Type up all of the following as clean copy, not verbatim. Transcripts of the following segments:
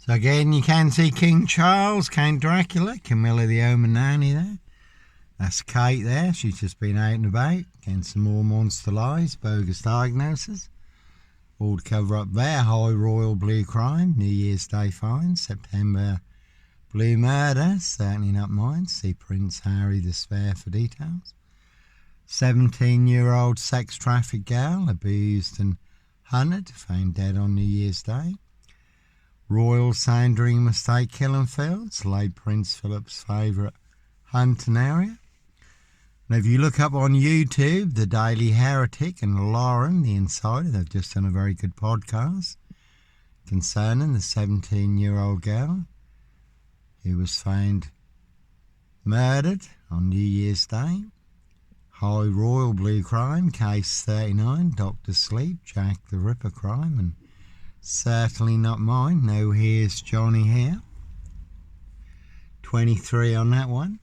So again, you can see King Charles, Count Dracula, Camilla the Omen Nanny there. That's Kate there, she's just been out and about. Again, some more monster lies, bogus diagnosis. All to cover up there, High Royal Blue Crime, New Year's Day fines, September Blue Murder, certainly not mine. See Prince Harry the Spare for details. 17-year-old sex trafficked girl, abused and hunted, found dead on New Year's Day. Royal Sandringham Estate killing fields, late Prince Philip's favourite hunting area. Now, if you look up on YouTube, The Daily Heretic and Lauren, the Insider, they've just done a very good podcast concerning the 17-year-old girl who was found murdered on New Year's Day. High Royal Blue Crime, Case 39, Dr. Sleep, Jack the Ripper crime, and certainly not mine. No, here's Johnny here. 23 on that one.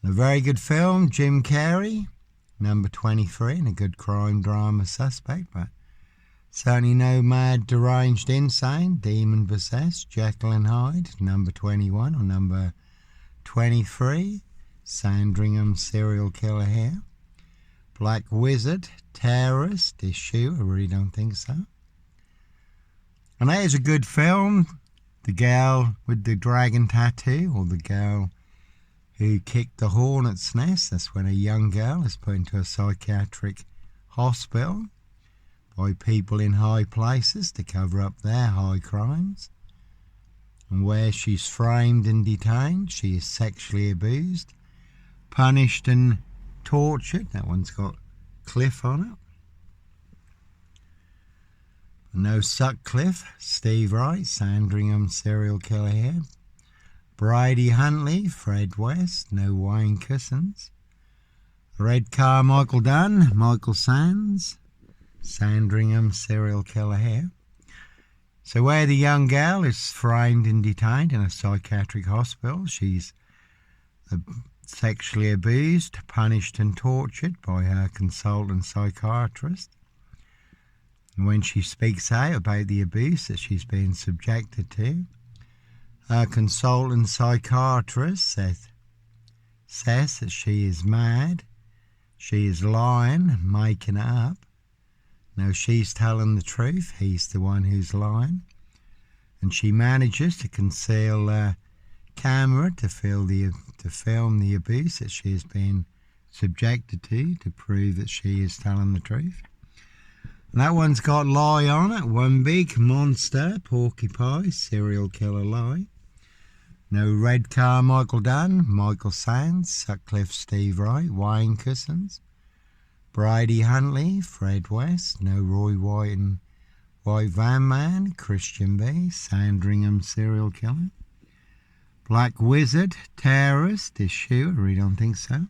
A very good film, Jim Carrey, number 23, and a good crime drama suspect, but certainly no mad, deranged, insane, demon possessed, Jekyll and Hyde, number 21 or number 23, Sandringham serial killer here. Black Wizard, terrorist issue, I really don't think so. And that is a good film, The Girl with the Dragon Tattoo, or The Girl Who Kicked the Hornet's Nest. That's when a young girl is put into a psychiatric hospital by people in high places to cover up their high crimes. And where she's framed and detained, she is sexually abused, punished and tortured. That one's got Cliff on it. No Sutcliffe, Steve Wright, Sandringham serial killer here. Brady Huntley, Fred West, no Wayne Cousins. Red Carmichael Dunn, Michael Sands, Sandringham serial killer here. So where the young girl is framed and detained in a psychiatric hospital, she's sexually abused, punished and tortured by her consultant psychiatrist. And when she speaks out about the abuse that she's been subjected to, her consultant psychiatrist says that she is mad, she is lying, making it up. No, she's telling the truth, he's the one who's lying. And she manages to conceal a camera to film the abuse that she has been subjected to prove that she is telling the truth. And that one's got lie on it, one big monster, porcupine, serial killer lie. No Red Carmichael Dunn, Michael Sands, Sutcliffe Steve Wright, Wayne Cousins, Brady Huntley, Fred West, no Roy White and White Van Man, Christian B, Sandringham serial killer, Black Wizard, terrorist issue, I really don't think so.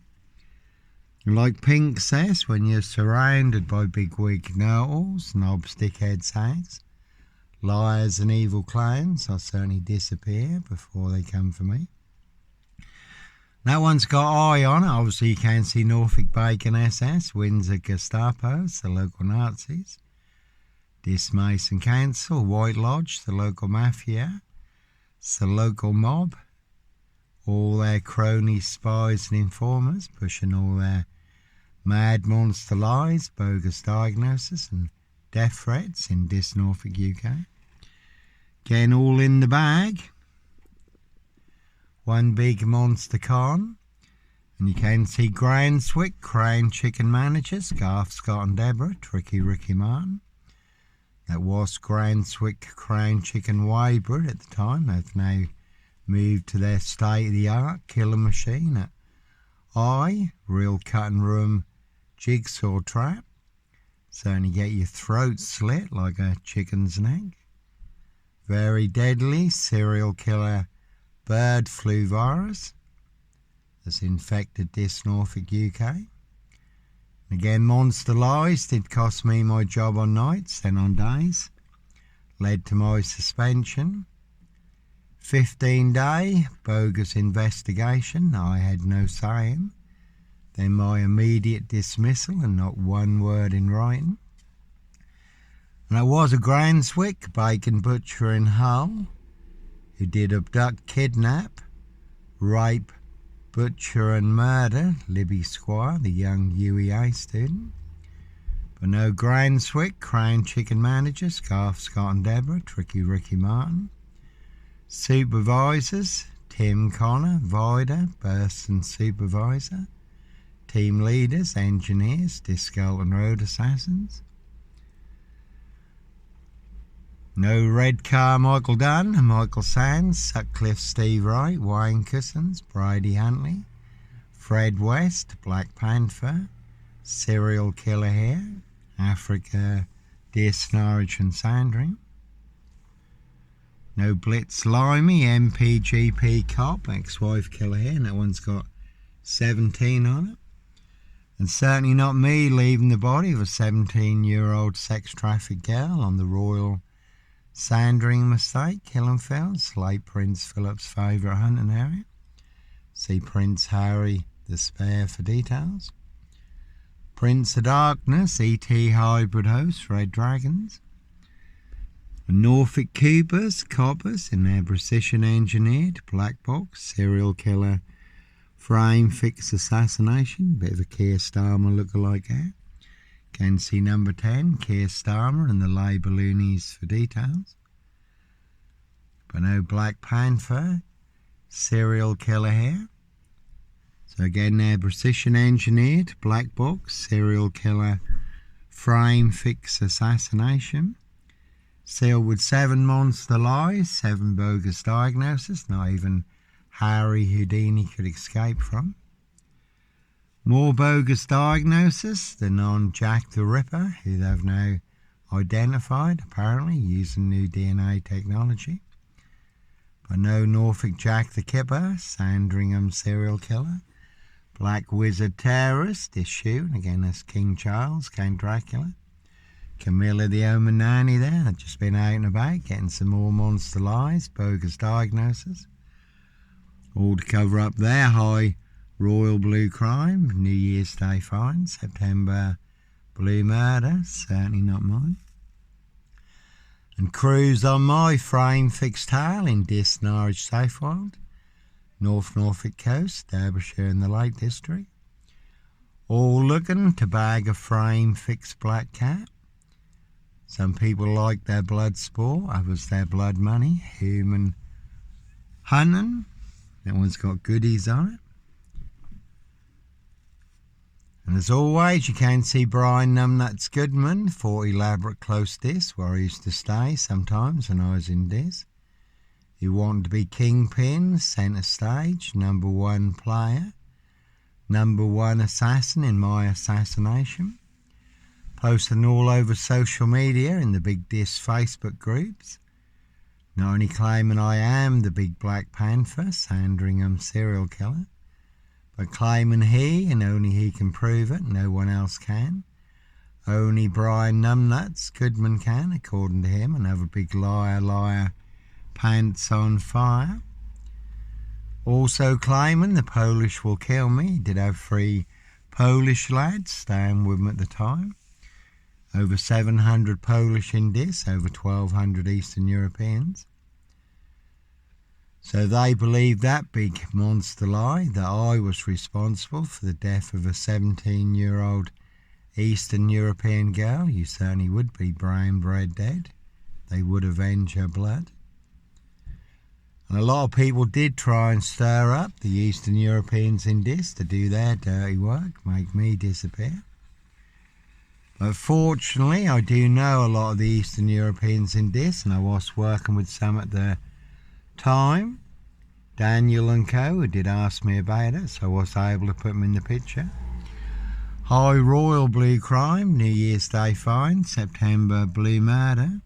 Like Pink says, when you're surrounded by big wig know-it-alls, NOBS, dickheads, HAGS, liars and evil clowns, I'll certainly disappear before they come for me. That one's got eye on it. Obviously you can see Norfolk Bacon SS, Windsor Gestapos, the local Nazis, Dismason Council, White Lodge, the local mafia, it's the local mob, all their cronies, spies and informers pushing all their mad monster lies, bogus diagnosis and death threats in this Norfolk, UK. Again, all in the bag. One big monster con. And you can see Granswick, Crown Chicken managers, Garth Scott and Deborah, Tricky Ricky Martin. That was Granswick Crown Chicken Weybridge at the time. They've now moved to their state-of-the-art killer machine at real cutting room jigsaw trap. Certainly get your throat slit like a chicken's neck. Very deadly serial killer bird flu virus that's infected this Norfolk, UK. Again, monster lies did cost me my job on nights, then on days. Led to my suspension. 15-day bogus investigation I had no say in. Then my immediate dismissal and not one word in writing. And there was a Granswick bacon butcher in Hull who did abduct, kidnap, rape, butcher and murder Libby Squire, the young UEA student. But no Granswick, Crown Chicken manager, Scarf Scott and Deborah, Tricky Ricky Martin. Supervisors, Tim Connor, Vida, Burston supervisor. Team leaders, engineers, Disco and Road assassins. No Red Car, Michael Dunn, Michael Sands, Sutcliffe Steve Wright, Wayne Cousins, Brady Huntley, Fred West, Black Panther, Serial Killer here, Africa, Deer Snarridge and Sandringham. No Blitz Limey, MPGP cop, ex-wife killer here, and that one's got 17 on it. And certainly not me leaving the body of a 17-year-old sex trafficked girl on the Royal Sandringham estate, Killenfells, late Prince Philip's favourite hunting area. See Prince Harry the Spare for details. Prince of Darkness, ET hybrid host, Red Dragons. Norfolk coppers in their precision engineered black box serial killer frame fix assassination. Bit of a Keir Starmer lookalike there. Can see number 10, Keir Starmer and the Labour loonies for details. But no Black Panther serial killer here. So again, they're precision engineered black box serial killer frame fix assassination. Sealed with 7 monster lies, 7 bogus diagnoses, not even Harry Houdini could escape from. More bogus diagnosis than on Jack the Ripper, who they've now identified, apparently, using new DNA technology. But no Norfolk Jack the Kipper, Sandringham serial killer, Black Wizard terrorist issue, and again that's King Charles, Count Dracula. Camilla the Omen Nanny there, had just been out and about, getting some more monster lies, bogus diagnosis. All to cover up their high royal blue crime, New Year's Day fine, September blue murder, certainly not mine. And cruise on my frame fixed tail in Dis Norwich Southwold, North Norfolk coast, Derbyshire and the Lake District. All looking to bag a frame fixed black cat. Some people like their blood sport, others their blood money. Human hunting, that one's got goodies on it. And as always, you can see Brian Numbnuts Goodman, 40 Elaborate Close Dis, where I used to stay sometimes when I was in Dis. He wanted to be kingpin, centre stage, number 1 player, number 1 assassin in my assassination. Posting all over social media in the Big Dis Facebook groups. Not only claiming I am the Big Black Panther, Sandringham serial killer, but claiming he, and only he can prove it, no one else can. Only Brian Numbnuts Goodman can, according to him, another big liar, pants on fire. Also claiming the Polish will kill me. He did have 3 Polish lads staying with him at the time. Over 700 Polish in Dis, over 1,200 Eastern Europeans. So they believe that big monster lie, that I was responsible for the death of a 17-year-old Eastern European girl. You certainly would be brown bread dead. They would avenge her blood. And a lot of people did try and stir up the Eastern Europeans in Dis to do their dirty work, make me disappear. But fortunately, I do know a lot of the Eastern Europeans in Dis, and I was working with some at the time. Daniel and co, who did ask me about it, so I was able to put them in the picture. High Royal Blue Crime, New Year's Day fine, September Blue Murder.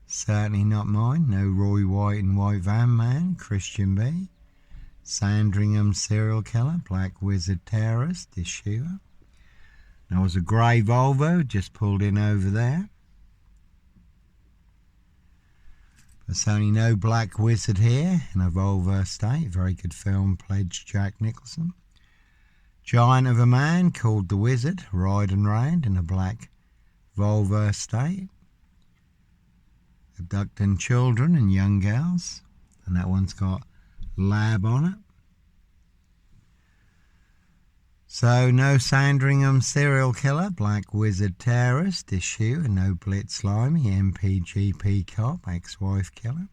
Certainly not mine. No Roy White and White Van Man, Christian B. Sandringham serial killer, Black Wizard terrorist, Yeshua. There was a grey Volvo just pulled in over there. There's only no Black Wizard here in a Volvo estate. Very good film, pledged Jack Nicholson. Giant of a man called the Wizard, riding round in a black Volvo estate. abducting children and young girls. And that one's got lab on it. So, no Sandringham serial killer, black wizard terrorist issue, and no blitz slimy MPGP cop, ex-wife killer.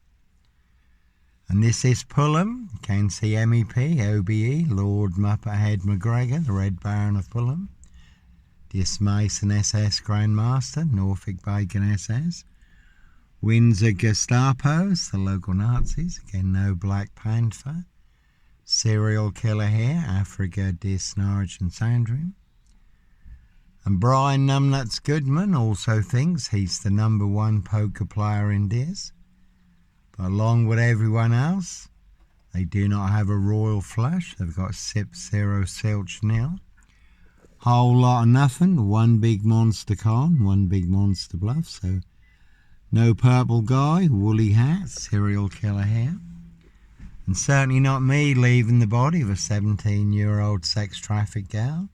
And this is Fulham. You can see MEP, OBE, Lord Muppet McGregor, the Red Baron of Fulham. Dis Mason SS Grandmaster, Norfolk Bacon SS. Windsor Gestapos, the local Nazis. Again, no Black Panther. Serial killer here, Africa, Dis, Norwich and Sandringham. And Brian Numbnuts Goodman also thinks he's the #1 poker player in Dis. But along with everyone else, they do not have a royal flush. They've got Sip 0 Silch nil. Whole lot of nothing, one big monster con, one big monster bluff. So no purple guy, woolly hat, serial killer here. And certainly not me leaving the body of a 17-year-old sex trafficked gal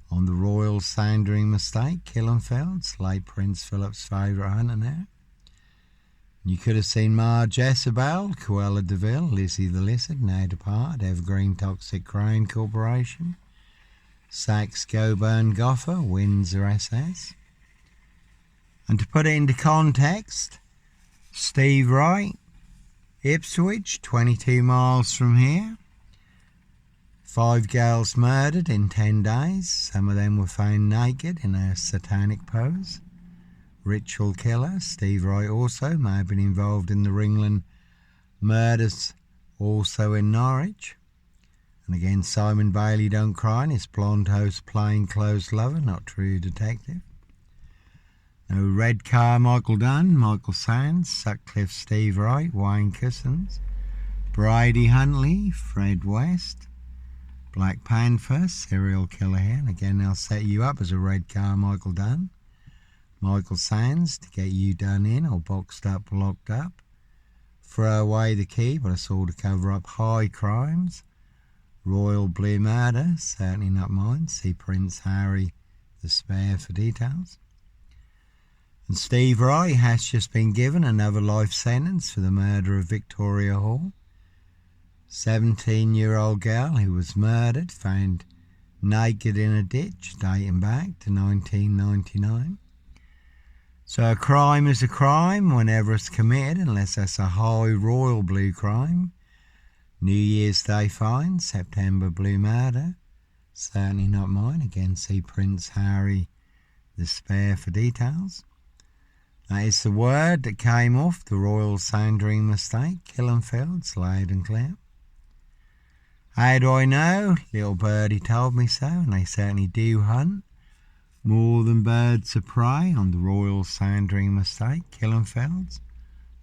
on the Royal Sandringham estate, Killenfields, late Prince Philip's favourite hunter now. You could have seen Ma Jezebel, Cruella de Vil, Lizzie the Lizard, now departed, Evergreen Toxic Crane Corporation, Saxe Goburn Goffer, Windsor SS. And to put it into context, Steve Wright, Ipswich, 22 miles from here. 5 girls murdered in 10 days. Some of them were found naked in a satanic pose. Ritual killer. Steve Wright also may have been involved in the Ringland murders also in Norwich. And again, Simon Bailey don't cry, and his blonde host plainclothes lover, not true detective. No Red Car, Michael Dunn, Michael Sands, Sutcliffe, Steve Wright, Wayne Cousins, Brady Huntley, Fred West, Black Panther, serial killer here. And again, they'll set you up as a Red Car, Michael Dunn, Michael Sands to get you done in or boxed up, locked up. Throw away the key, but it's all to cover up high crimes. Royal Blue Murder, certainly not mine. See Prince Harry, the Spare for details. And Steve Wright has just been given another life sentence for the murder of Victoria Hall. 17-year-old girl who was murdered, found naked in a ditch, dating back to 1999. So a crime is a crime whenever it's committed, unless that's a high royal blue crime. New Year's Day fine, September blue murder, certainly not mine. Again, see Prince Harry, the Spare for details. That is the word that came off the Royal Sandringham estate, Killenfields, loud and clear. How do I know? Little birdie told me so, and they certainly do hunt more than birds of prey on the Royal Sandringham estate, Killenfields,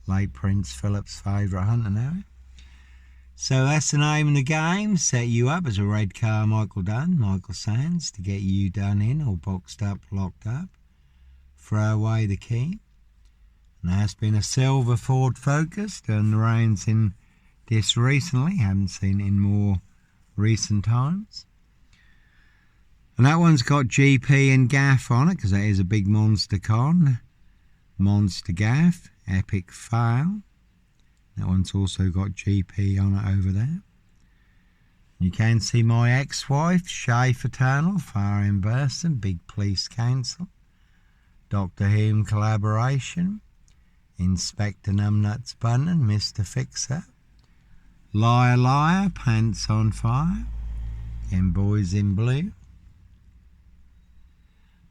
late Prince Philip's favourite hunter now. So that's the name of the game. Set you up as a Red Car, Michael Dunn, Michael Sands, to get you done in or boxed up, locked up. Throw away the key. And there has been a silver Ford Focus doing the rounds in this recently. Haven't seen it in more recent times. And that one's got GP and gaff on it because that is a big monster con. Monster gaff, epic fail. That one's also got GP on it over there. You can see my ex-wife, Shay Fraternal, Far in Burston, Big Police Council, Doctor Whom collaboration, Inspector Numbnuts Bunnan, Mr. Fixer, Liar Liar, Pants on Fire, again Boys in Blue.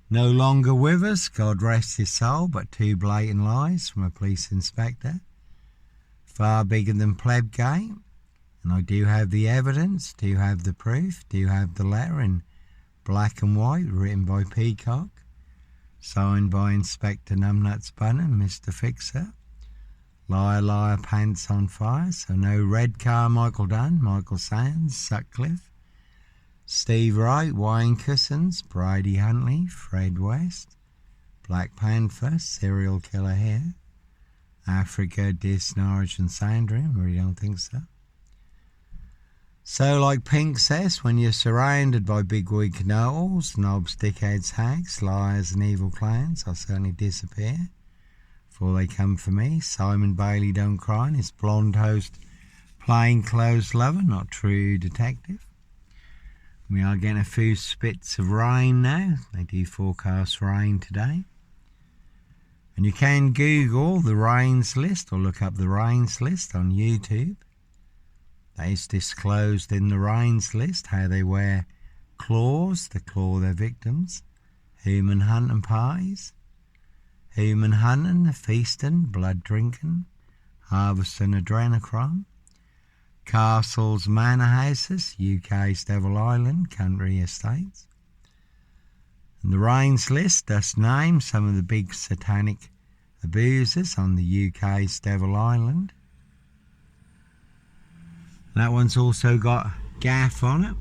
No longer with us, God rest his soul, but 2 blatant lies from a police inspector. Far bigger than Plebgate, and I do have the evidence, do have the proof, do have the letter in black and white, written by Peacock, signed by Inspector Numbnuts Bunnan, Mr. Fixer. Liar Liar, Pants on Fire. So no Red Car, Michael Dunn, Michael Sands, Sutcliffe, Steve Wright, Wayne Cousins, Brady Huntley, Fred West, Black Panther, serial killer here. Africa, Dis, Norwich and Sandringham, I really don't think so. So like Pink says, when you're surrounded by big wig know-alls, knobs, dickheads, hags, liars and evil clowns, I'll certainly disappear before they come for me. Simon Bailey don't cry, and his blonde host, plainclothes lover, not true detective. We are getting a few spits of rain now. They do forecast rain today. And you can Google the rains list or look up the rains list on YouTube. That is disclosed in the rains list how they wear claws to claw their victims, human hunting parties, human hunting, feasting, blood drinking, harvesting adrenochrome, castles, manor houses, UK's Devil Island, country estates. And the rains list does name some of the big satanic abusers on the UK's Devil Island. That one's also got gaff on it.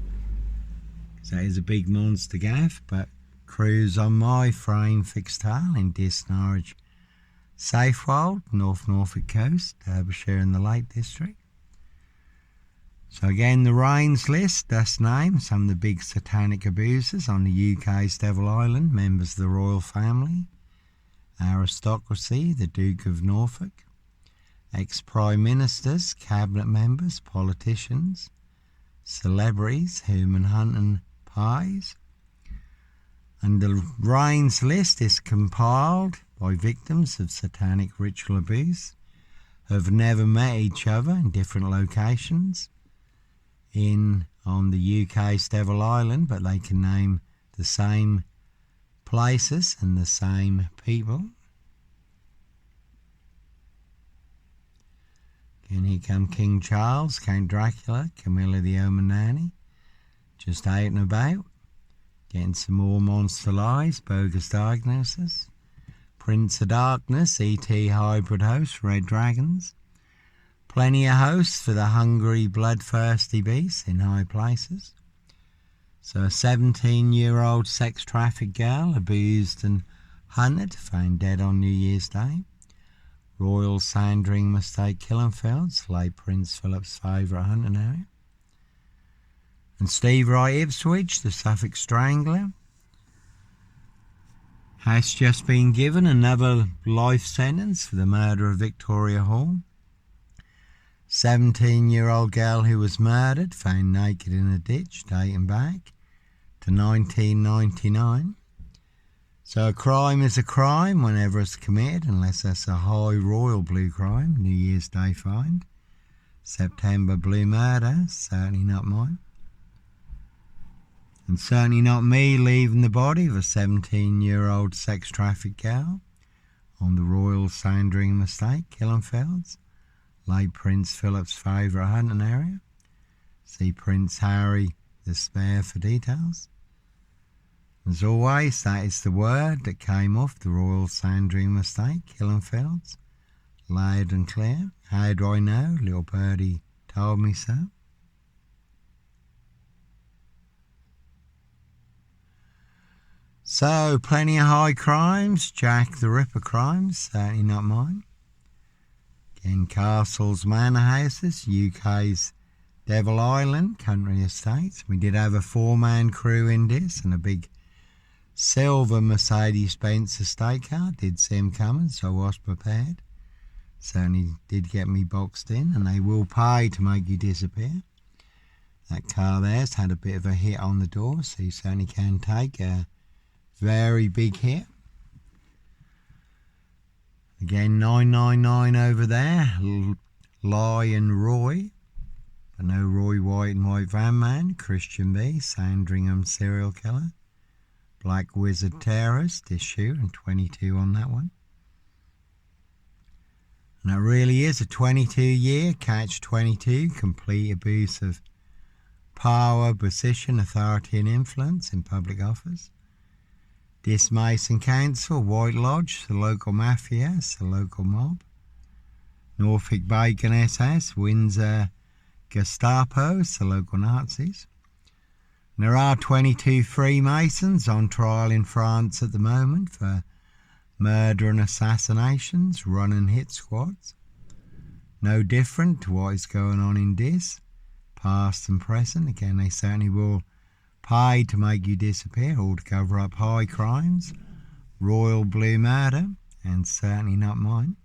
So that is a big monster gaff, but cruise on my frame fixed tail in Disnorwich, Safewold, North Norfolk coast, Derbyshire and the Lake District. So again, the rains list does name some of the big satanic abusers on the UK's Devil Island, members of the royal family, aristocracy, the Duke of Norfolk, ex-prime ministers, cabinet members, politicians, celebrities, human hunting pies. And the rains list is compiled by victims of satanic ritual abuse who have never met each other in different locations on the UK's Devil Island, but they can name the same places and the same people. And here come King Charles, Count Dracula, Camilla the Omanani, just out and about, getting some more monster lies, bogus diagnosis, Prince of Darkness, E.T. hybrid host, red dragons, plenty of hosts for the hungry, bloodthirsty beasts in high places. So a 17-year-old sex trafficked girl abused and hunted, found dead on New Year's Day. Royal Sandringham Estate, Killenfields, late Prince Philip's favourite hunting area. And Steve Wright Ipswich, the Suffolk Strangler, has just been given another life sentence for the murder of Victoria Hall. 17-year-old girl who was murdered, found naked in a ditch, dating back to 1999. So a crime is a crime whenever it's committed, unless that's a high royal blue crime, New Year's Day find. September blue murder, certainly not mine. And certainly not me leaving the body of a 17-year-old sex trafficked girl on the Royal Sandringham Estate, Killenfields, late Prince Philip's favourite hunting area. See Prince Harry the Spare for details. As always, that is the word that came off the Royal Sandringham Estate, Killenfields, loud and clear. How do I know? Little birdie told me so. So, plenty of high crimes, Jack the Ripper crimes, certainly not mine. Again, castles, manor houses, UK's Devil Island, country estates. We did have a 4-man crew in this and a big silver Mercedes-Benz estate car. Did see him coming, so I was prepared. Certainly did get me boxed in, and they will pay to make you disappear. That car there's had a bit of a hit on the door, so you certainly can take a very big hit. Again, 999 over there, Lion Roy, but no Roy White and White Van Man, Christian B, Sandringham serial killer, Black Wizard terrorist issue, and 22 on that one. And that really is a 22-year catch-22, complete abuse of power, position, authority and influence in public office. This Mason Council, White Lodge, the local mafia, the local mob. Norfolk Bacon SS, Windsor Gestapo, the local Nazis. And there are 22 Freemasons on trial in France at the moment for murder and assassinations, run and hit squads. No different to what is going on in this, past and present. Again, they certainly will pay to make you disappear or to cover up high crimes, royal blue murder, and certainly not mine.